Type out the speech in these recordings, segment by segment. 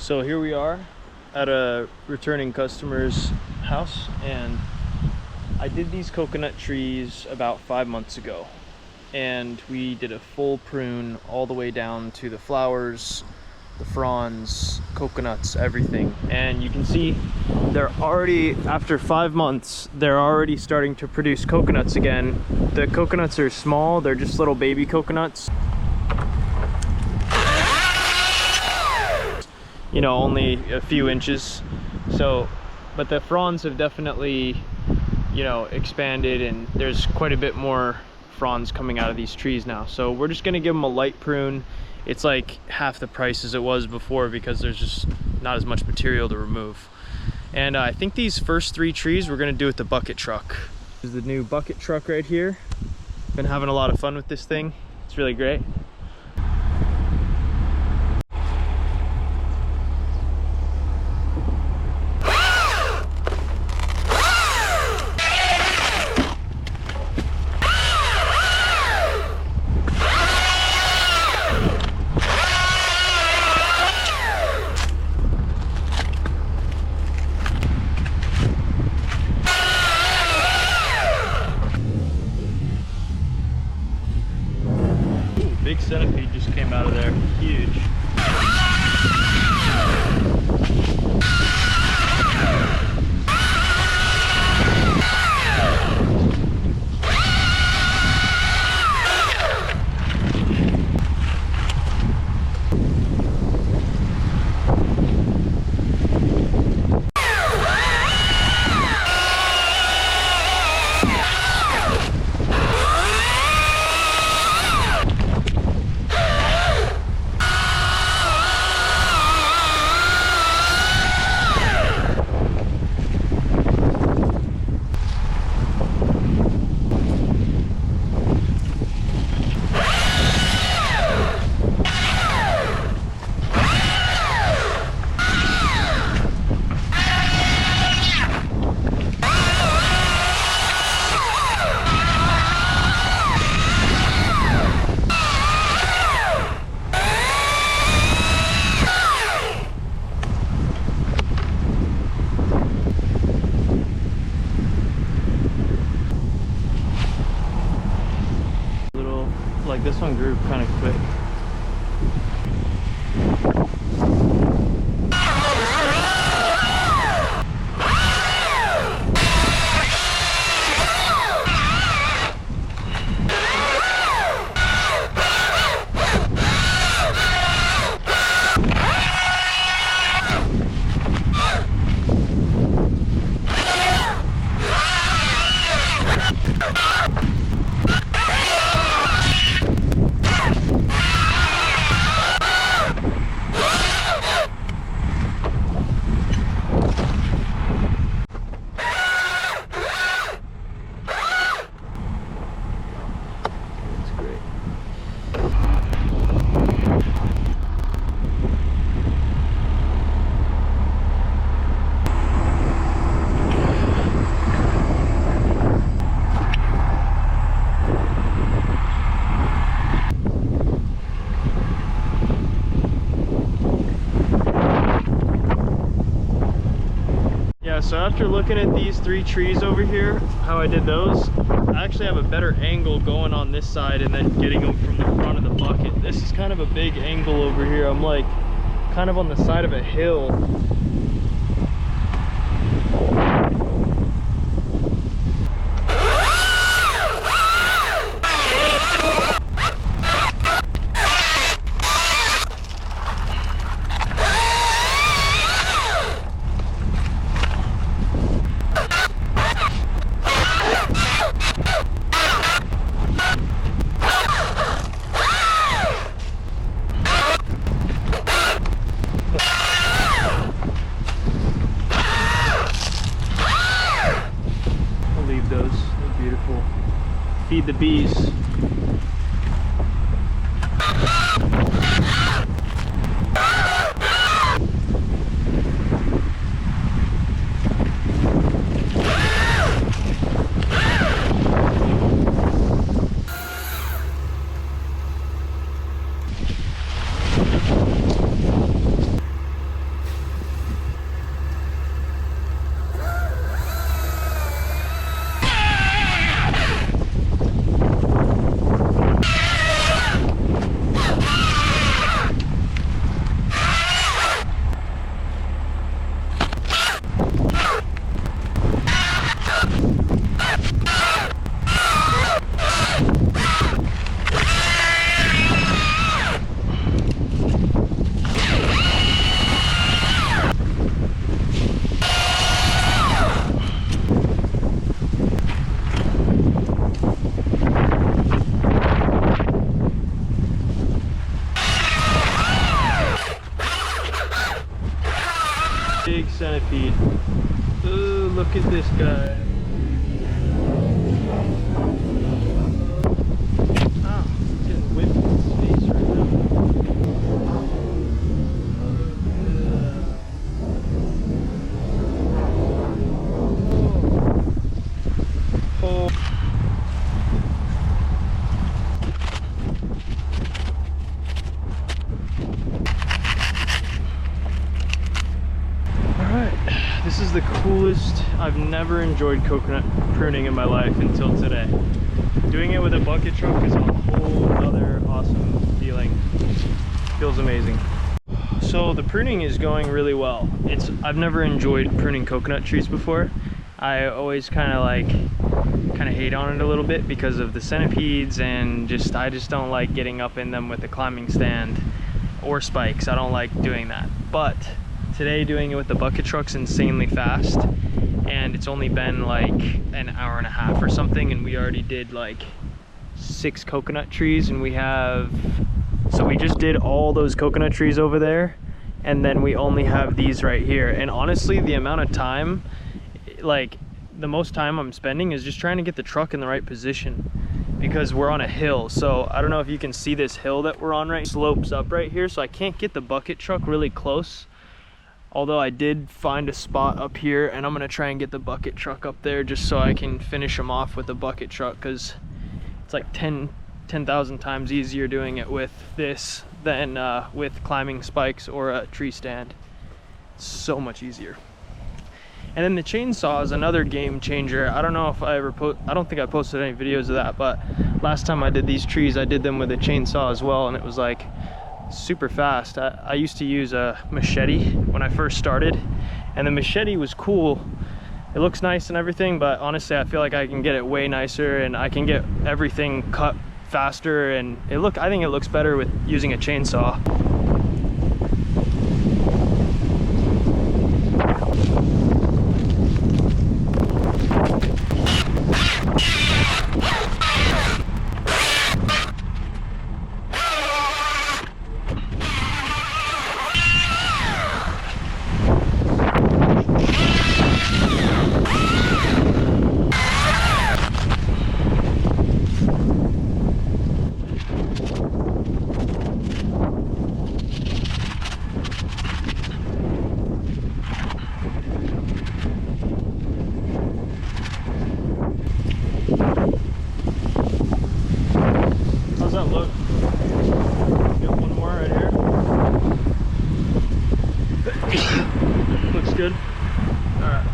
So here we are at a returning customer's house, and I did these coconut trees about 5 months ago, and we did a full prune all the way down to the flowers, the fronds, coconuts, everything. And you can see they're already, after 5 months, they're already starting to produce coconuts again. The coconuts are small, they're just little baby coconuts. You know, only a few inches. So, but the fronds have definitely, you know, expanded, and there's quite a bit more fronds coming out of these trees now. So we're just gonna give them a light prune. It's like half the price as it was before because there's just not as much material to remove. And I think these first 3 trees we're gonna do with the bucket truck. This is the new bucket truck right here. Been having a lot of fun with this thing. It's really great. Big centipede just came out of there, huge. Like this one grew kind of quick. So after looking at these 3 trees over here, how I did those, I actually have a better angle going on this side and then getting them from the front of the bucket. This is kind of a big angle over here. I'm like kind of on the side of a hill. Beautiful. Feed the bees. centipede. Ooh, look at this guy. Oh, he's getting whipped in his face right now. Oh. Alright, this is the coolest. I've never enjoyed coconut pruning in my life until today. Doing it with a bucket truck is a whole other awesome feeling. Feels amazing. So the pruning is going really well. I've never enjoyed pruning coconut trees before. I always kind of hate on it a little bit because of the centipedes, and I just don't like getting up in them with a climbing stand or spikes. I don't like doing that. But today doing it with the bucket truck's insanely fast, and it's only been like an hour and a half or something, and we already did like 6 coconut trees, and so we just did all those coconut trees over there, and then we only have these right here. And honestly, the amount of time, like the most time I'm spending is just trying to get the truck in the right position, because we're on a hill. So I don't know if you can see this hill that we're on, right? It slopes up right here, so I can't get the bucket truck really close. Although I did find a spot up here, and I'm gonna try and get the bucket truck up there just so I can finish them off with the bucket truck, because it's like 10,000 times easier doing it with this than with climbing spikes or a tree stand. It's so much easier. And then the chainsaw is another game changer. I don't know if I don't think I posted any videos of that, but last time I did these trees, I did them with a chainsaw as well, and it was like super fast. I used to use a machete when I first started, and the machete was cool. It looks nice and everything, but honestly I feel like I can get it way nicer, and I can get everything cut faster, and I think it looks better with using a chainsaw. How's that look? Got one more right here. Looks good. All right.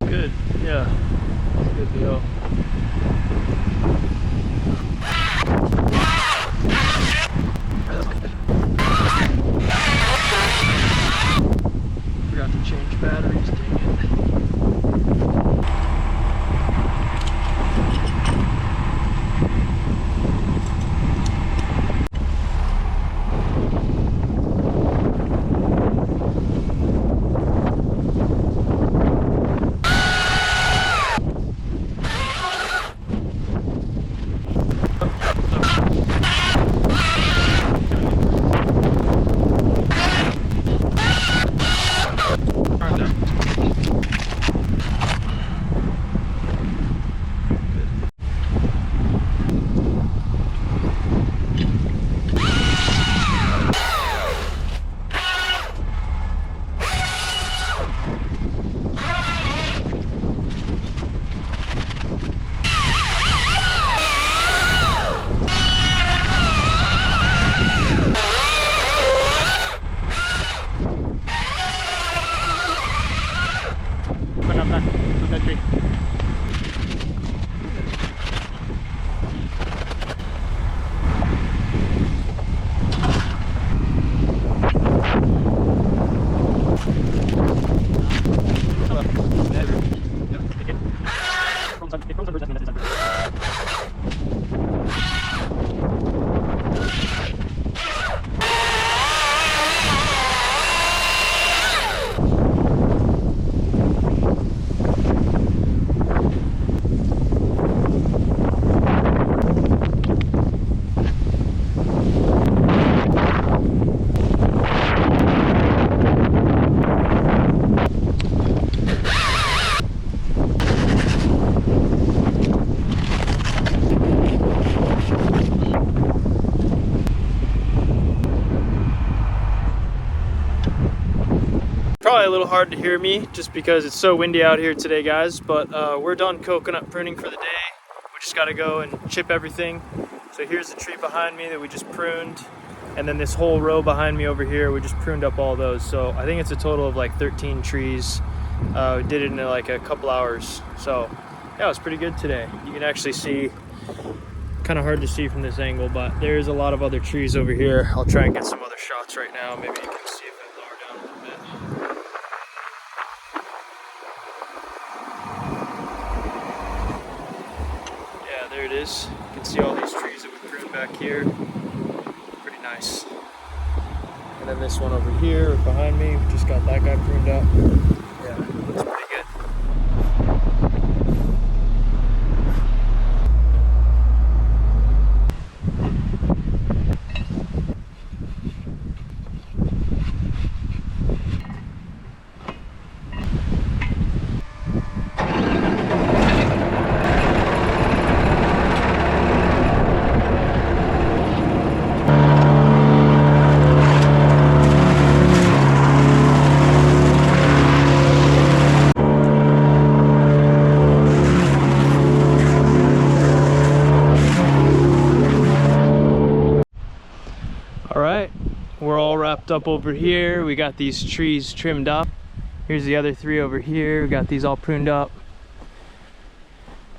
Good. Yeah. That's a good deal. Forgot to change batteries, dang it. probably a little hard to hear me just because it's so windy out here today, guys, but we're done coconut pruning for the day. We just got to go and chip everything. So here's the tree behind me that we just pruned, and then this whole row behind me over here, we just pruned up all those. So I think it's a total of like 13 trees. We did it in like a couple hours. So yeah, it was pretty good today. You can actually see, kind of hard to see from this angle, but there's a lot of other trees over here. I'll try and get some other shots right now. Maybe you can see if I lower down a little bit. Yeah, there it is. You can see all these trees that we pruned back here. Pretty nice. And then this one over here behind me, just got that guy pruned up. Yeah, looks pretty good. All right, we're all wrapped up over here. We got these trees trimmed up. Here's the other three over here. We got these all pruned up.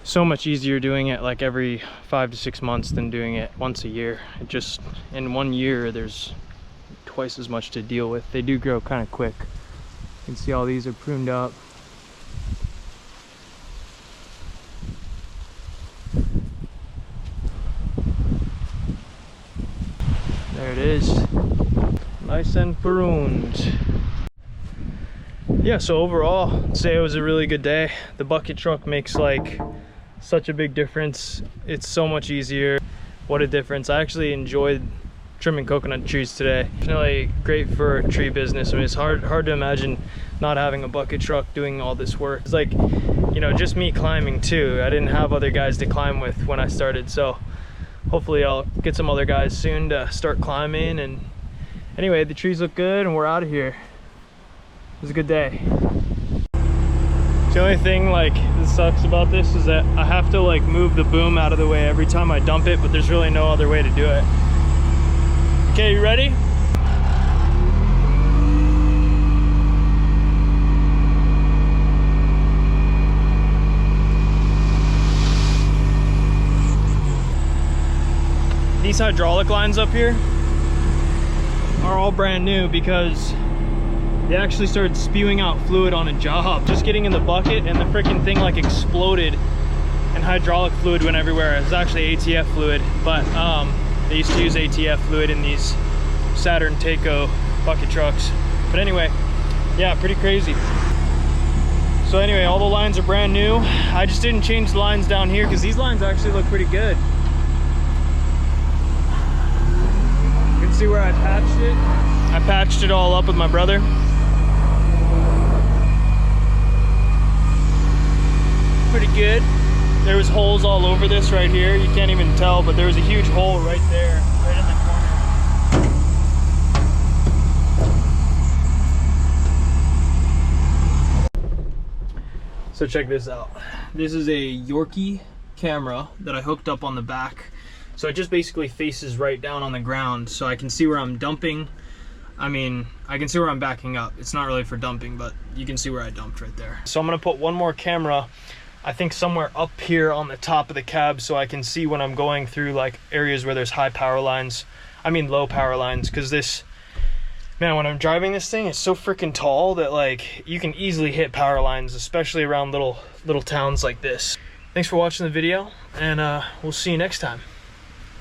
So much easier doing it like every 5 to 6 months than doing it once a year. It just, in 1 year, there's twice as much to deal with. They do grow kind of quick. You can see all these are pruned up. There it is, nice and pruned. Yeah, so overall, I'd say it was a really good day. The bucket truck makes like such a big difference. It's so much easier. What a difference. I actually enjoyed trimming coconut trees today. Definitely great for tree business. I mean, it's hard to imagine not having a bucket truck doing all this work. It's like, you know, just me climbing too. I didn't have other guys to climb with when I started, so hopefully I'll get some other guys soon to start climbing. And anyway, the trees look good and we're out of here. It was a good day. The only thing like that sucks about this is that I have to like move the boom out of the way every time I dump it, but there's really no other way to do it. Okay, you ready? These hydraulic lines up here are all brand new because they actually started spewing out fluid on a job. Just getting in the bucket and the freaking thing like exploded and hydraulic fluid went everywhere. It was actually ATF fluid, but they used to use ATF fluid in these Saturn Taco bucket trucks. But anyway, yeah, pretty crazy. So anyway, all the lines are brand new. I just didn't change the lines down here because these lines actually look pretty good. See where I patched it? I patched it all up with my brother. Pretty good. There was holes all over this right here. You can't even tell, but there was a huge hole right there, right in the corner. So check this out. This is a Yorkie camera that I hooked up on the back. So it just basically faces right down on the ground, so I can see where I'm dumping. I mean, I can see where I'm backing up. It's not really for dumping, but you can see where I dumped right there. So I'm gonna put one more camera, I think somewhere up here on the top of the cab, so I can see when I'm going through like areas where there's high power lines. I mean low power lines, because this, man, when I'm driving this thing, it's so freaking tall that like you can easily hit power lines, especially around little towns like this. Thanks for watching the video, and we'll see you next time.